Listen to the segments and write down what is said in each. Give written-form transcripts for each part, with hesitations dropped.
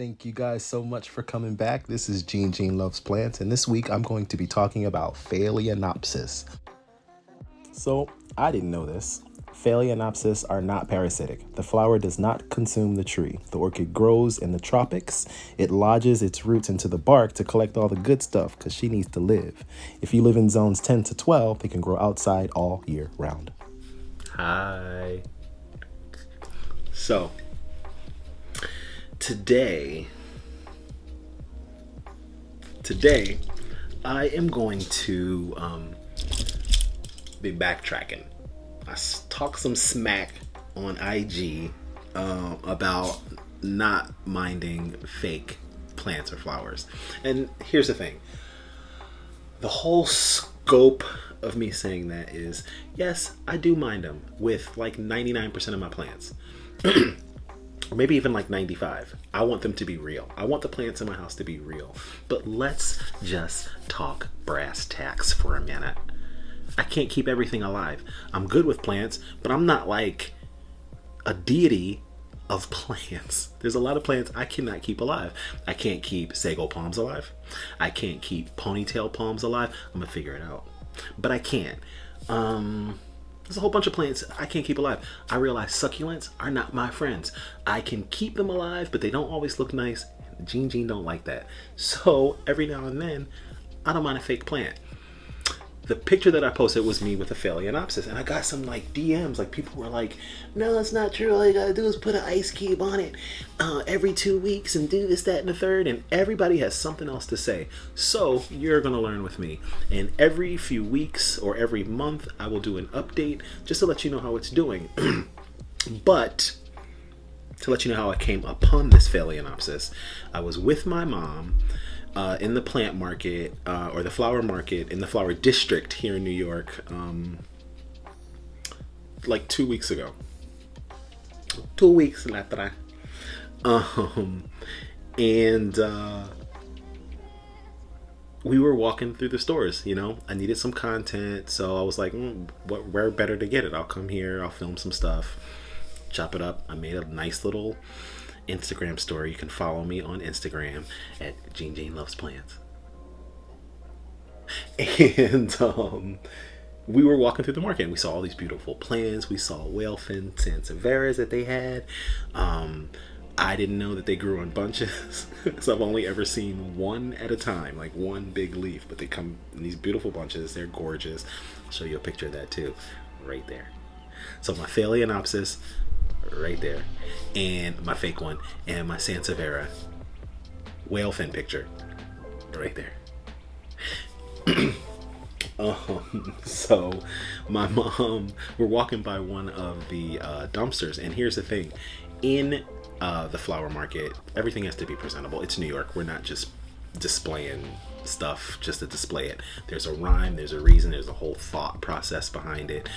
Thank you guys so much for coming back. This is Gene Loves Plants, and this week I'm going to be talking about Phalaenopsis. So, I didn't know this. Phalaenopsis are not parasitic. The flower does not consume the tree. The orchid grows in the tropics. It lodges its roots into the bark to collect all the good stuff because she needs to live. If you live in zones 10 to 12, they can grow outside all year round. Hi. So, today I am going to be backtracking. I talk some smack on IG about not minding fake plants or flowers. And here's the thing. The whole scope of me saying that is, yes, I do mind them with like 99% of my plants. Or maybe even like 95. I want them to be real. I want the plants in my house to be real. But let's just talk brass tacks for a minute. I can't keep everything alive. I'm good with plants, but I'm not like a deity of plants. There's a lot of plants I cannot keep alive. I can't keep sago palms alive. I can't keep ponytail palms alive. I'm gonna figure it out. But I can't. There's a whole bunch of plants I can't keep alive. I realize succulents are not my friends. I can keep them alive, but they don't always look nice. Gene don't like that. So every now and then, I don't mind a fake plant. The picture that I posted was me with a Phalaenopsis, and I got some like DMs. Like people were like, "No, it's not true. All you gotta do is put an ice cube on it every 2 weeks and do this, that, and the third." And everybody has something else to say. So you're gonna learn with me. And every few weeks or every month, I will do an update just to let you know how it's doing. But to let you know how I came upon this Phalaenopsis, I was with my mom. In the plant market or the flower market in the flower district here in New York like 2 weeks ago. 2 weeks later. And we were walking through the stores, you know. I needed some content, so I was like, where better to get it? I'll come here, I'll film some stuff, chop it up. I made a nice little Instagram story. You can follow me on Instagram at Gene Loves Plants. And we were walking through the market and we saw all these beautiful plants. We saw whale fin sansevieras that they had. I didn't know that they grew in bunches. So I've only ever seen one at a time, like one big leaf, but they come in these beautiful bunches. They're gorgeous. I'll show you a picture of that too, right there. So my Phalaenopsis right there, and my fake one, and my Sanseviera whale fin picture right there. So my mom, we're walking by one of the dumpsters, and here's the thing. In the flower market, everything has to be presentable. It's New York. We're not just displaying stuff just to display it. There's a rhyme, there's a reason, there's a whole thought process behind it.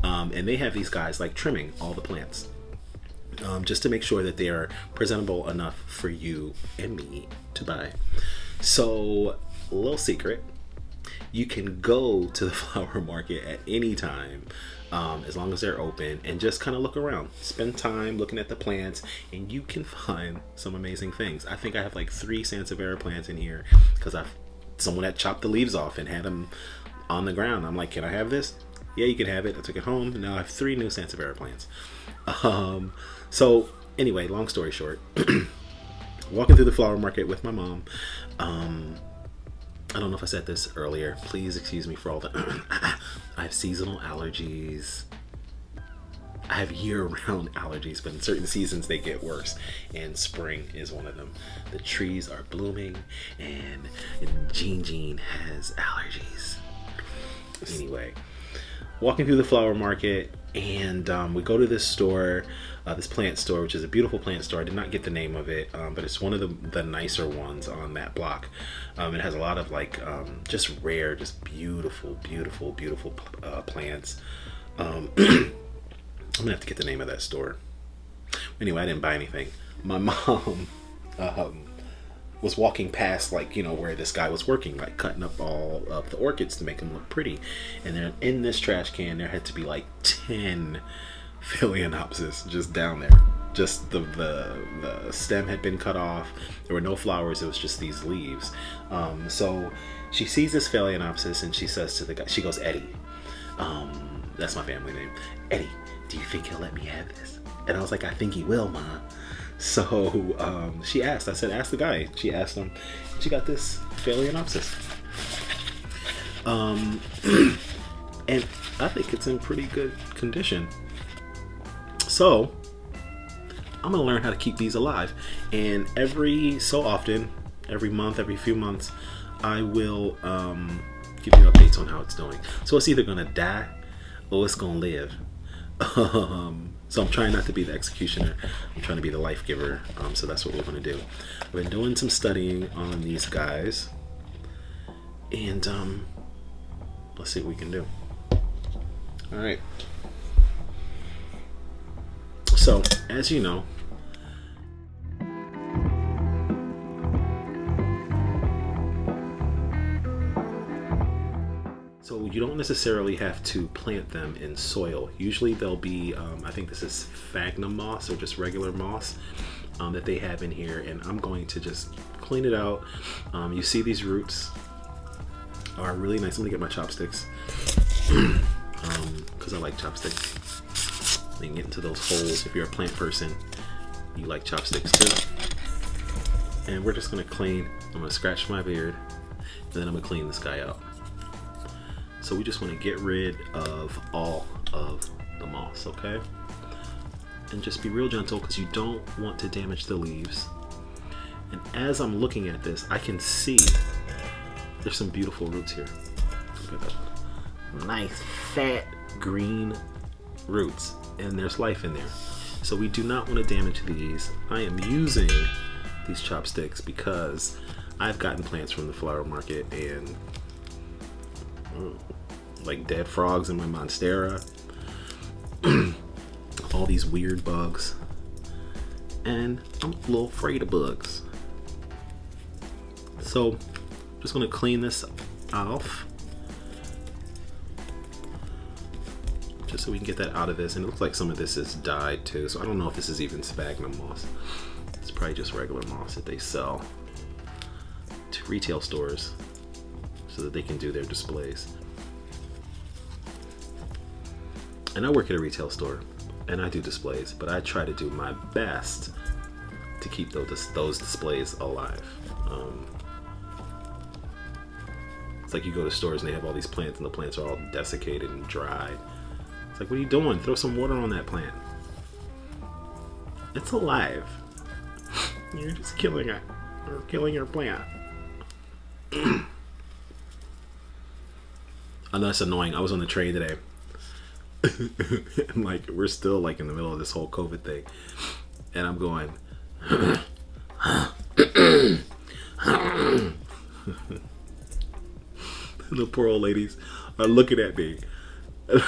And they have these guys like trimming all the plants. Just to make sure that they are presentable enough for you and me to buy. So, a little secret, you can go to the flower market at any time, as long as they're open, and just kind of look around. Spend time looking at the plants, and you can find some amazing things. I think I have like 3 Sanseviera plants in here, because someone had chopped the leaves off and had them on the ground. I'm like, can I have this? Yeah, you can have it. I took it home, and now I have 3 new Sanseviera plants. So anyway, long story short, walking through the flower market with my mom. I don't know if I said this earlier. Please excuse me for all the I have seasonal allergies. I have year-round allergies, but in certain seasons they get worse, and spring is one of them. The trees are blooming, and Gene has allergies. Anyway, walking through the flower market, and we go to this store, this plant store, which is a beautiful plant store. I did not get the name of it, but it's one of the nicer ones on that block. It has a lot of like just rare, just beautiful plants. I'm gonna have to get the name of that store. Anyway, I didn't buy anything. My mom was walking past, like, you know, where this guy was working, like cutting up all of the orchids to make them look pretty. And then in this trash can, there had to be like 10 Phalaenopsis just down there. just the stem had been cut off. There were no flowers. It was just these leaves. So she sees this Phalaenopsis and she says to the guy, she goes, Eddie, that's my family name. Eddie, do you think he'll let me have this? And I was like, I think he will, Ma. So she asked. I said, ask the guy. She asked him. She got this Phalaenopsis. And I think it's in pretty good condition. So I'm gonna learn how to keep these alive, and every so often, every month, every few months, I will give you updates on how it's doing. So it's either gonna die or it's gonna live. So I'm trying not to be the executioner. I'm trying to be the life giver. So that's what we're gonna do. I've been doing some studying on these guys, and let's see what we can do. All right. So, as you know, so you don't necessarily have to plant them in soil. Usually they'll be, I think this is sphagnum moss or just regular moss that they have in here, and I'm going to just clean it out. You see these roots are really nice. I'm gonna get my chopsticks because I like chopsticks. You can get into those holes. If you're a plant person, you like chopsticks too. And we're just gonna clean. I'm gonna scratch my beard, and then I'm gonna clean this guy out. So we just want to get rid of all of the moss, okay? And just be real gentle because you don't want to damage the leaves. And as I'm looking at this, I can see there's some beautiful roots here. Look at that. Nice, fat, green roots. And there's life in there. So we do not want to damage these. I am using these chopsticks because I've gotten plants from the flower market and like dead frogs in my monstera, all these weird bugs, and I'm a little afraid of bugs. So I'm just gonna clean this off just so we can get that out of this. And it looks like some of this is dyed too, so I don't know if this is even sphagnum moss. It's probably just regular moss that they sell to retail stores so that they can do their displays. And I work at a retail store and I do displays, but I try to do my best to keep those displays alive. It's like you go to stores and they have all these plants and the plants are all desiccated and dried. It's like, what are you doing? Throw some water on that plant. It's alive. You're just killing it. Or killing your plant. I know it's annoying. I was on the train today. And like we're still like in the middle of this whole COVID thing. And I'm going the poor old ladies are looking at me. I'm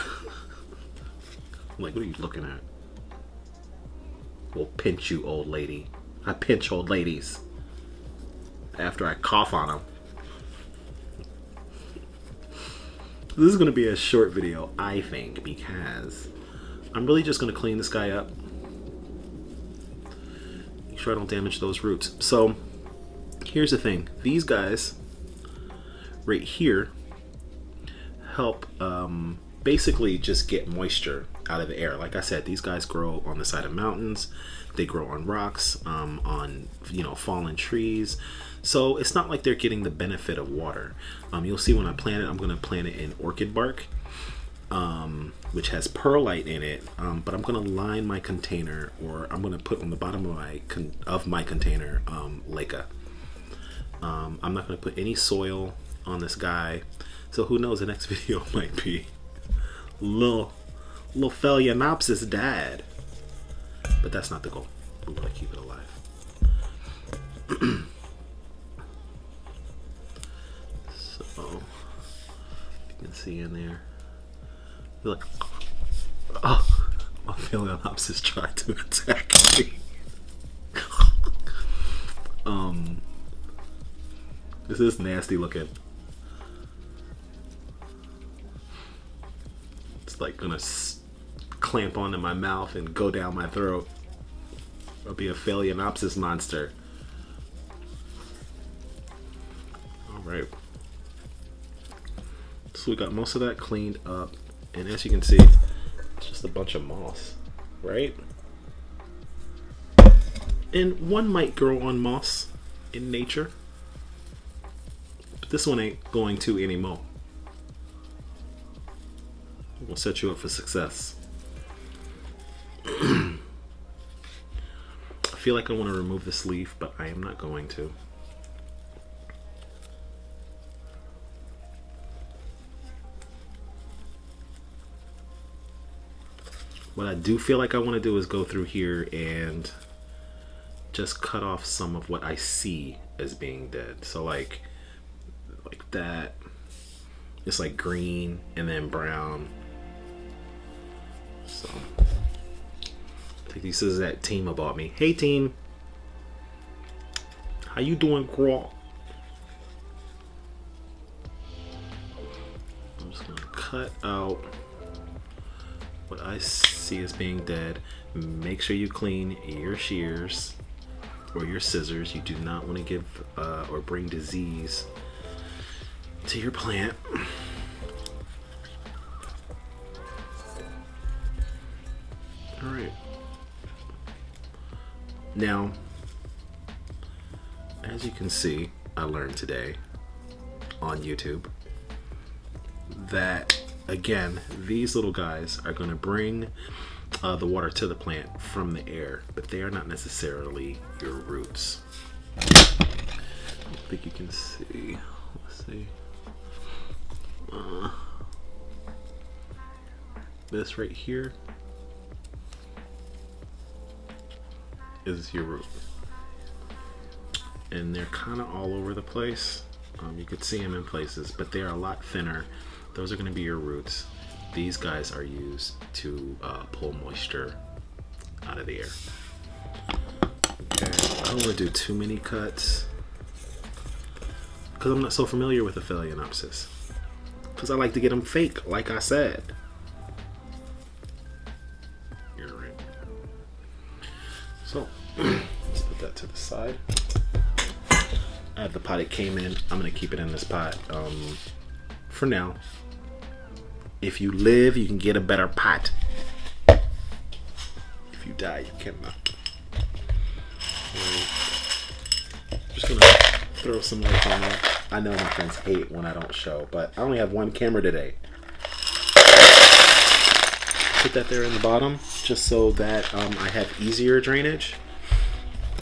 like, what are you looking at? We'll pinch you, old lady. I pinch old ladies after I cough on them. This is going to be a short video, I think, because I'm really just going to clean this guy up. Make sure I don't damage those roots. So here's the thing. These guys right here help basically just get moisture out of the air. Like I said, these guys grow on the side of mountains. They grow on rocks, on fallen trees. So it's not like they're getting the benefit of water. You'll see when I plant it, I'm going to plant it in orchid bark, which has perlite in it. But I'm going to line my container, or I'm going to put on the bottom of my container leca. I'm not going to put any soil on this guy. So who knows, the next video might be little Phalaenopsis died. But that's not the goal. We want to keep it alive. So you can see in there. Look. Oh, my Phalaenopsis tried to attack me. This is nasty looking. It's like gonna clamp onto my mouth and go down my throat. I'll be a Phalaenopsis monster. Alright. So we got most of that cleaned up. And as you can see, it's just a bunch of moss, right? And one might grow on moss in nature. But this one ain't going to anymore. We'll set you up for success. I feel like I want to remove this leaf, but I am not going to. What I do feel like I want to do is go through here and just cut off some of what I see as being dead. So like that. It's like green and then brown. So take these scissors that Team bought me. Hey Team, how you doing, girl? I'm just gonna cut out what I see as being dead. Make sure you clean your shears or your scissors. You do not want to give or bring disease to your plant. All right. Now, as you can see, I learned today on YouTube that, again, these little guys are going to bring the water to the plant from the air, but they are not necessarily your roots. I think you can see. Let's see. This right here is your root, and they're kind of all over the place. You could see them in places, but they are a lot thinner. Those are going to be your roots. These guys are used to pull moisture out of the air. Okay, I don't want to do too many cuts because I'm not so familiar with the Phalaenopsis. Because I like to get them fake, like I said. You're right. So, let's put that to the side. I have the pot it came in. I'm going to keep it in this pot for now. If you live, you can get a better pot. If you die, you cannot. Just going to throw some light on that. I know my friends hate when I don't show, but I only have one camera today. Put that there in the bottom, just so that I have easier drainage.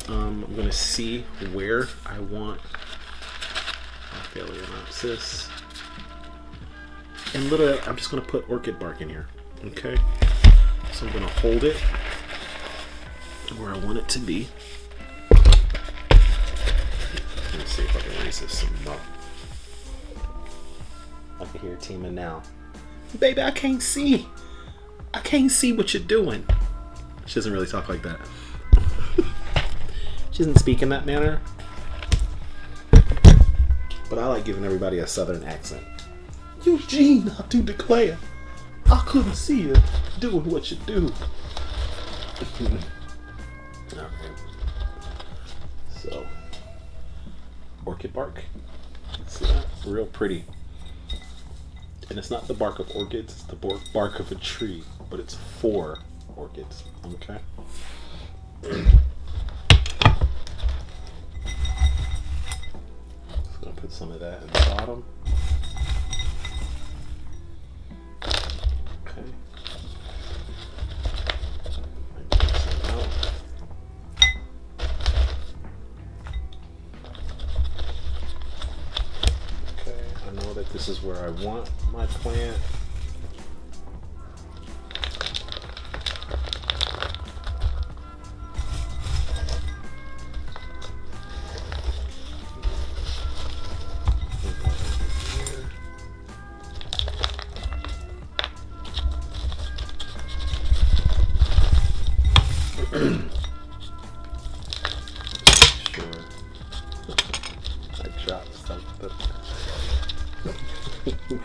I'm going to see where I want my Phalaenopsis. And literally, I'm just going to put orchid bark in here. Okay? So I'm going to hold it where I want it to be. Let me see if I can raise this some up. I can hear Tima now. Baby, I can't see. I can't see what you're doing. She doesn't really talk like that. She doesn't speak in that manner. But I like giving everybody a southern accent. Eugene, I do declare, I couldn't see you doing what you do. Alright. So, orchid bark. See that? Real pretty. And it's not the bark of orchids, it's the bark of a tree, but it's for orchids. Okay? Just gonna put some of that in the bottom. Okay. Put some out. Okay, I know that this is where I want my plant.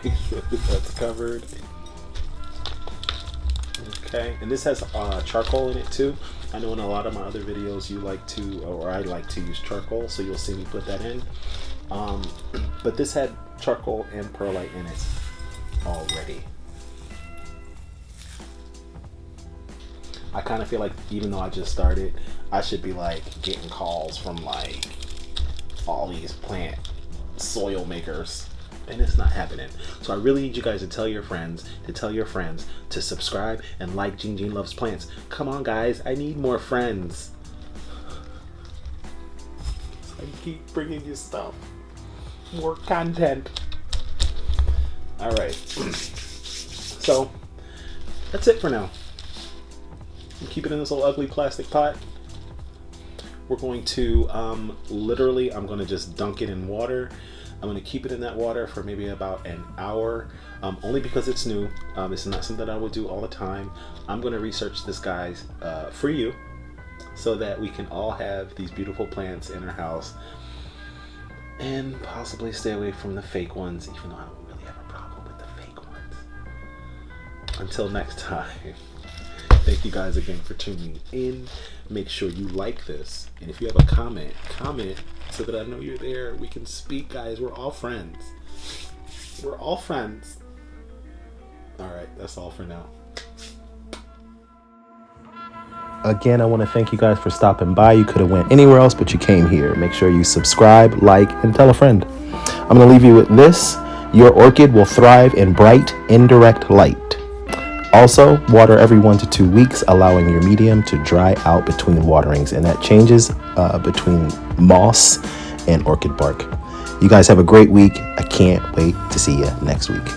Make sure that that's covered. Okay, and this has charcoal in it too. I know in a lot of my other videos you like to, or I like to use charcoal, so you'll see me put that in. But this had charcoal and perlite in it already. I kind of feel like even though I just started, I should be like getting calls from like all these plant soil makers, and it's not happening. So I really need you guys to tell your friends, to subscribe and like Jean Loves Plants. Come on guys, I need more friends. So I keep bringing you stuff, more content. All right, so that's it for now. Keep it in this little ugly plastic pot. We're going to literally, I'm going to just dunk it in water. I'm going to keep it in that water for maybe about an hour, only because it's new. It's not something I would do all the time. I'm going to research this, guys, for you, so that we can all have these beautiful plants in our house and possibly stay away from the fake ones, even though I don't really have a problem with the fake ones. Until next time. Thank you guys again for tuning in. Make sure you like this. And if you have a comment so that I know you're there. We can speak, guys. We're all friends. We're all friends. All right, that's all for now. Again, I want to thank you guys for stopping by. You could have went anywhere else, but you came here. Make sure you subscribe, like, and tell a friend. I'm going to leave you with this. Your orchid will thrive in bright, indirect light. Also, water every 1 to 2 weeks, allowing your medium to dry out between waterings, and that changes between moss and orchid bark. You guys have a great week. I can't wait to see you next week.